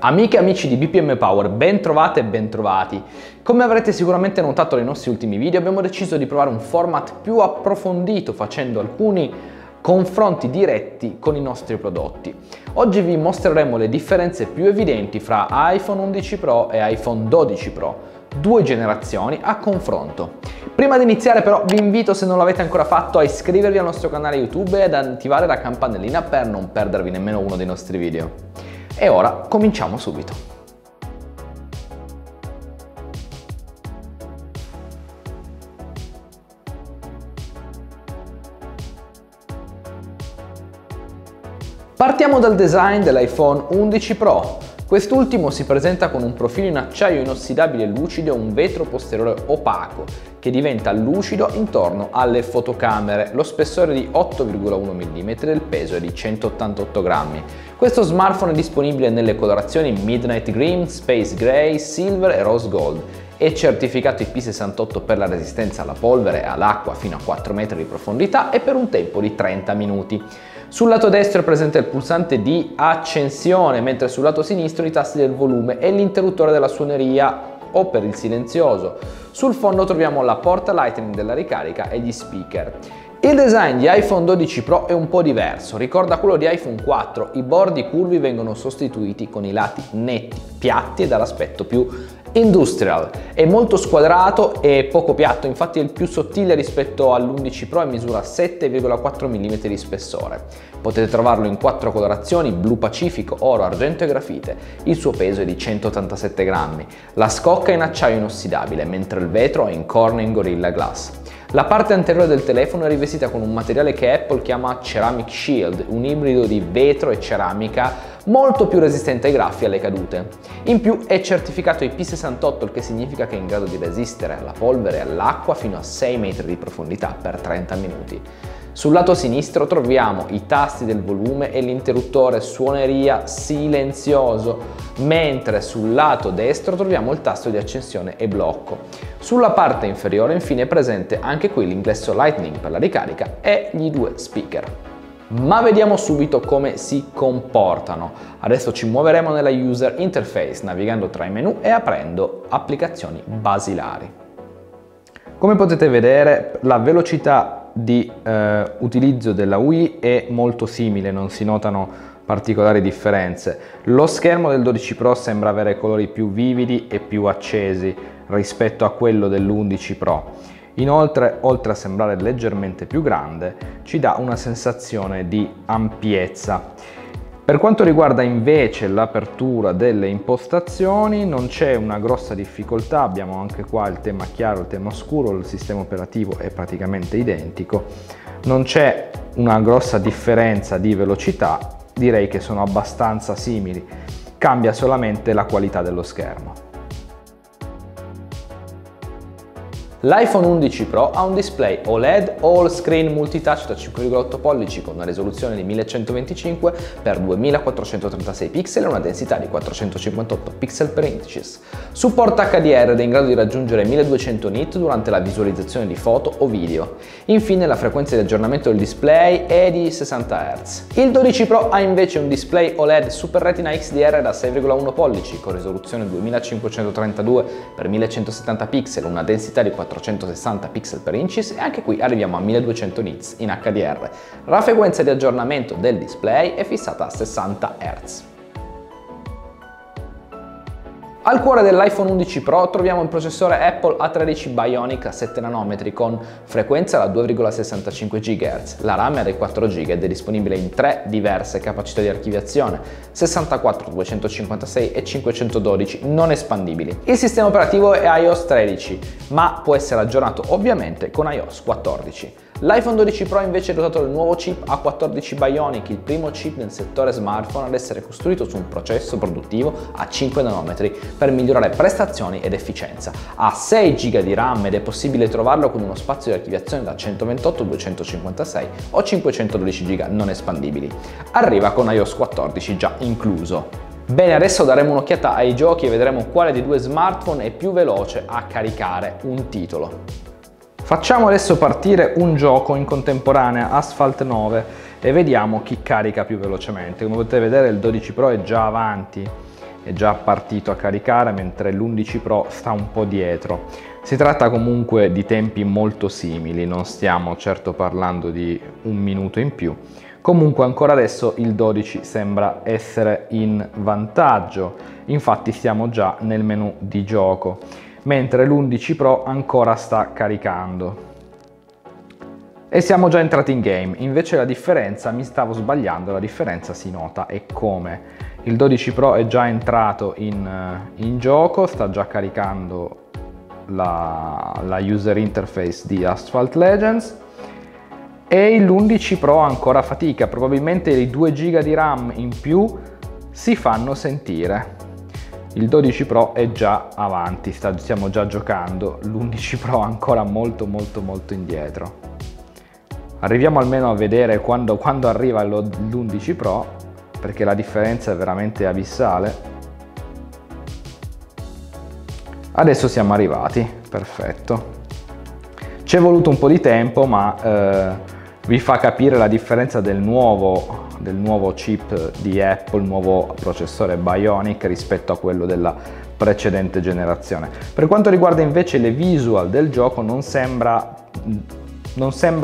Amiche e amici di BPM Power, ben trovate e ben trovati. Come avrete sicuramente notato nei nostri ultimi video, abbiamo deciso di provare un format più approfondito facendo alcuni confronti diretti con i nostri prodotti. Oggi vi mostreremo le differenze più evidenti fra iPhone 11 Pro e iPhone 12 Pro, due generazioni a confronto. Prima di iniziare però vi invito, se non l'avete ancora fatto, a iscrivervi al nostro canale YouTube e ad attivare la campanellina per non perdervi nemmeno uno dei nostri video. E ora cominciamo subito. Partiamo dal design dell'iPhone 11 Pro. Quest'ultimo si presenta con un profilo in acciaio inossidabile lucido e un vetro posteriore opaco che diventa lucido intorno alle fotocamere. Lo spessore è di 8,1 mm e il peso è di 188 grammi. Questo smartphone è disponibile nelle colorazioni Midnight Green, Space Gray, Silver e Rose Gold. È certificato IP68 per la resistenza alla polvere e all'acqua fino a 4 metri di profondità e per un tempo di 30 minuti. Sul lato destro è presente il pulsante di accensione, mentre sul lato sinistro i tasti del volume e l'interruttore della suoneria o per il silenzioso. Sul fondo troviamo la porta Lightning della ricarica e gli speaker. Il design di iPhone 12 Pro è un po' diverso, ricorda quello di iPhone 4, i bordi curvi vengono sostituiti con i lati netti, piatti e dall'aspetto più industrial. È molto squadrato e poco piatto, infatti è il più sottile rispetto all'11 Pro e misura 7,4 mm di spessore. Potete trovarlo in 4 colorazioni: blu pacifico, oro, argento e grafite. Il suo peso è di 187 grammi. La scocca è in acciaio inossidabile, mentre il vetro è in Corning Gorilla Glass. La parte anteriore del telefono è rivestita con un materiale che Apple chiama Ceramic Shield, un ibrido di vetro e ceramica molto più resistente ai graffi e alle cadute. In più è certificato IP68, il che significa che è in grado di resistere alla polvere e all'acqua fino a 6 metri di profondità per 30 minuti. Sul lato sinistro troviamo i tasti del volume e l'interruttore suoneria silenzioso, mentre sul lato destro troviamo il tasto di accensione e blocco. Sulla parte inferiore infine è presente anche qui l'ingresso Lightning per la ricarica e gli due speaker. Ma vediamo subito come si comportano. Adesso ci muoveremo nella user interface navigando tra i menu e aprendo applicazioni basilari. Come potete vedere, la velocità di utilizzo della UI è molto simile, non si notano particolari differenze. Lo schermo del 12 Pro sembra avere colori più vividi e più accesi rispetto a quello dell'11 Pro. Inoltre, oltre a sembrare leggermente più grande, ci dà una sensazione di ampiezza. Per quanto riguarda invece l'apertura delle impostazioni, non c'è una grossa difficoltà, abbiamo anche qua il tema chiaro, il tema scuro, il sistema operativo è praticamente identico, non c'è una grossa differenza di velocità, direi che sono abbastanza simili, cambia solamente la qualità dello schermo. L'iPhone 11 Pro ha un display OLED All Screen Multitouch da 5,8 pollici con una risoluzione di 1125 x 2436 pixel e una densità di 458 pixel per inches. Supporta HDR ed è in grado di raggiungere 1200 nit durante la visualizzazione di foto o video. Infine la frequenza di aggiornamento del display è di 60 Hz. Il 12 Pro ha invece un display OLED Super Retina XDR da 6,1 pollici con risoluzione 2532 x 1170 pixel, una densità di 460 pixel per inches e anche qui arriviamo a 1200 nits in HDR. La frequenza di aggiornamento del display è fissata a 60 Hz. Al cuore dell'iPhone 11 Pro troviamo il processore Apple A13 Bionic a 7 nanometri con frequenza da 2,65 GHz. La RAM è di 4 GB ed è disponibile in 3 diverse capacità di archiviazione: 64, 256 e 512 non espandibili. Il sistema operativo è iOS 13, ma può essere aggiornato ovviamente con iOS 14. L'iPhone 12 Pro invece è dotato del nuovo chip A14 Bionic, il primo chip nel settore smartphone ad essere costruito su un processo produttivo a 5 nanometri per migliorare prestazioni ed efficienza. Ha 6 GB di RAM ed è possibile trovarlo con uno spazio di archiviazione da 128, 256 o 512 GB non espandibili. Arriva con iOS 14 già incluso. Bene, adesso daremo un'occhiata ai giochi e vedremo quale dei due smartphone è più veloce a caricare un titolo. Facciamo adesso partire un gioco in contemporanea, Asphalt 9, e vediamo chi carica più velocemente. Come potete vedere il 12 Pro è già avanti è già partito a caricare, mentre l'11 Pro sta un po' dietro. Si tratta comunque di tempi molto simili, non stiamo certo parlando di un minuto in più. Comunque ancora adesso il 12 sembra essere in vantaggio, infatti siamo già nel menu di gioco, mentre l'11 Pro ancora sta caricando. E siamo già entrati in game, invece la differenza, mi stavo sbagliando, la differenza si nota e come. Il 12 Pro è già entrato in gioco, sta già caricando la user interface di Asphalt Legends, e l'11 Pro ancora fatica, probabilmente i 2 GB di RAM in più si fanno sentire. Il 12 Pro è già avanti, stiamo già giocando, l'11 Pro ancora molto indietro. Arriviamo almeno a vedere quando arriva l'11 Pro, perché la differenza è veramente abissale. Adesso siamo arrivati, perfetto. Ci è voluto un po' di tempo, ma vi fa capire la differenza del nuovo chip di Apple, il nuovo processore Bionic rispetto a quello della precedente generazione. Per quanto riguarda invece le visual del gioco, non sembra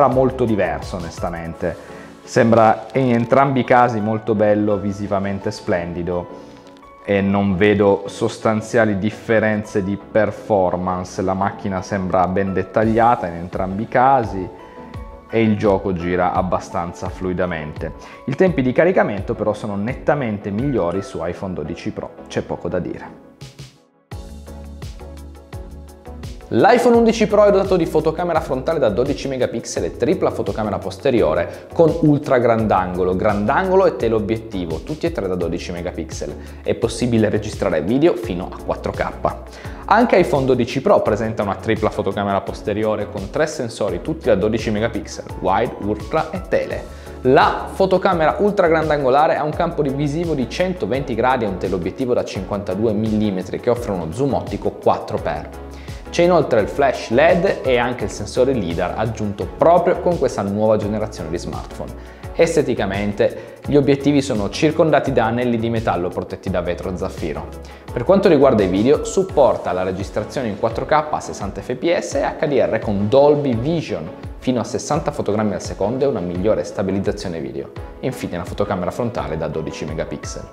molto diverso onestamente, sembra in entrambi i casi molto bello, visivamente splendido, e non vedo sostanziali differenze di performance. La macchina sembra ben dettagliata in entrambi i casi e il gioco gira abbastanza fluidamente. I tempi di caricamento però sono nettamente migliori su iPhone 12 Pro, c'è poco da dire. L'iPhone 11 Pro è dotato di fotocamera frontale da 12 megapixel e tripla fotocamera posteriore con ultra grandangolo e teleobiettivo, tutti e tre da 12 megapixel. È possibile registrare video fino a 4K. Anche iPhone 12 Pro presenta una tripla fotocamera posteriore con 3 sensori tutti da 12 megapixel, wide, ultra e tele. La fotocamera ultra grandangolare ha un campo visivo di 120 gradi e un teleobiettivo da 52 mm che offre uno zoom ottico 4x. C'è inoltre il flash LED e anche il sensore LiDAR aggiunto proprio con questa nuova generazione di smartphone. Esteticamente gli obiettivi sono circondati da anelli di metallo protetti da vetro zaffiro. Per quanto riguarda i video, supporta la registrazione in 4K a 60 fps e HDR con Dolby Vision fino a 60 fotogrammi al secondo e una migliore stabilizzazione video. Infine la fotocamera frontale da 12 megapixel.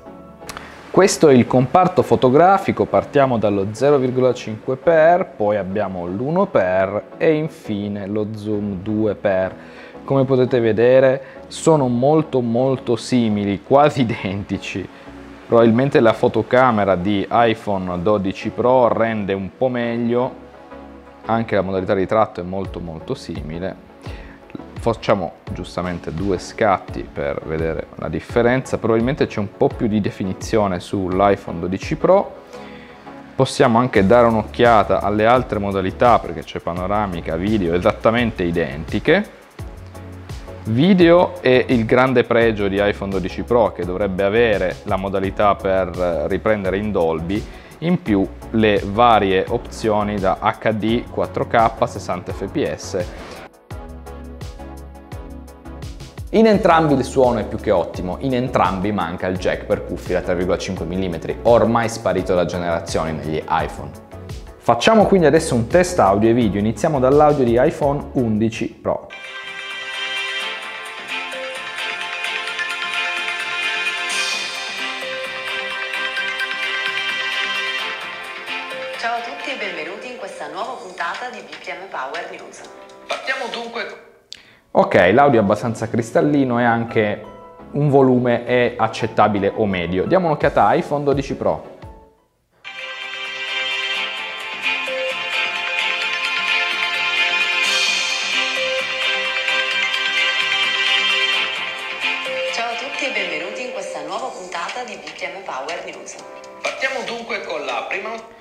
Questo è il comparto fotografico, partiamo dallo 0,5x, poi abbiamo l'1x e infine lo zoom 2x. Come potete vedere sono molto simili, quasi identici. Probabilmente la fotocamera di iPhone 12 Pro rende un po' meglio, anche la modalità di ritratto è molto simile. Facciamo giustamente 2 scatti per vedere la differenza. Probabilmente c'è un po' più di definizione sull'iPhone 12 Pro. Possiamo anche dare un'occhiata alle altre modalità perché c'è panoramica, video esattamente identiche. Video è il grande pregio di iPhone 12 Pro, che dovrebbe avere la modalità per riprendere in Dolby, in più le varie opzioni da HD, 4K, 60 fps. In entrambi il suono è più che ottimo, in entrambi manca il jack per cuffie da 3,5 mm, ormai sparito da generazioni negli iPhone. Facciamo quindi adesso un test audio e video, iniziamo dall'audio di iPhone 11 Pro. Ciao a tutti e benvenuti in questa nuova puntata di BPM Power News. Partiamo dunque. Ok, l'audio è abbastanza cristallino e anche un volume è accettabile o medio. Diamo un'occhiata a iPhone 12 Pro. Ciao a tutti e benvenuti in questa nuova puntata di BPM Power News. Partiamo dunque con la prima.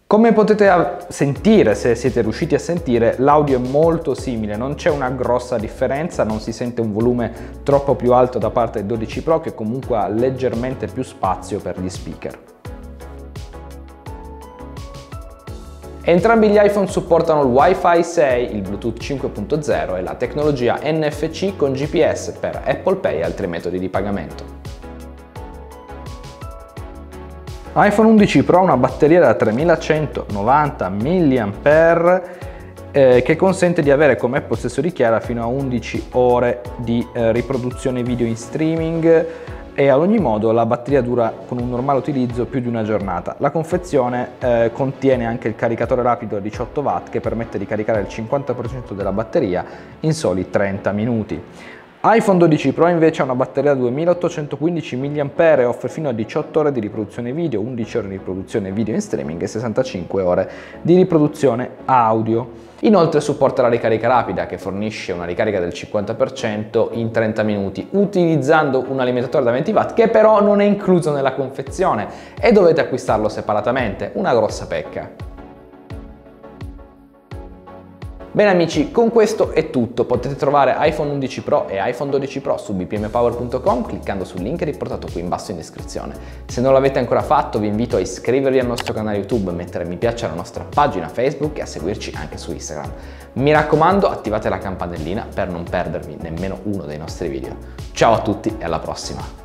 Come potete sentire, se siete riusciti a sentire, l'audio è molto simile, non c'è una grossa differenza, non si sente un volume troppo più alto da parte del 12 Pro, che comunque ha leggermente più spazio per gli speaker. Entrambi gli iPhone supportano il Wi-Fi 6, il Bluetooth 5.0 e la tecnologia NFC con GPS per Apple Pay e altri metodi di pagamento. iPhone 11 Pro ha una batteria da 3190 mAh che consente di avere come possesso di chiara fino a 11 ore di riproduzione video in streaming, e ad ogni modo la batteria dura con un normale utilizzo più di una giornata. La confezione contiene anche il caricatore rapido a 18 watt che permette di caricare il 50% della batteria in soli 30 minuti. iPhone 12 Pro invece ha una batteria da 2815 mAh e offre fino a 18 ore di riproduzione video, 11 ore di riproduzione video in streaming e 65 ore di riproduzione audio. Inoltre supporta la ricarica rapida, che fornisce una ricarica del 50% in 30 minuti utilizzando un alimentatore da 20 watt che però non è incluso nella confezione e dovete acquistarlo separatamente, una grossa pecca. Bene amici, con questo è tutto. Potete trovare iPhone 11 Pro e iPhone 12 Pro su bpmpower.com cliccando sul link riportato qui in basso in descrizione. Se non l'avete ancora fatto vi invito a iscrivervi al nostro canale YouTube, a mettere mi piace alla nostra pagina Facebook e a seguirci anche su Instagram. Mi raccomando, attivate la campanellina per non perdervi nemmeno uno dei nostri video. Ciao a tutti e alla prossima!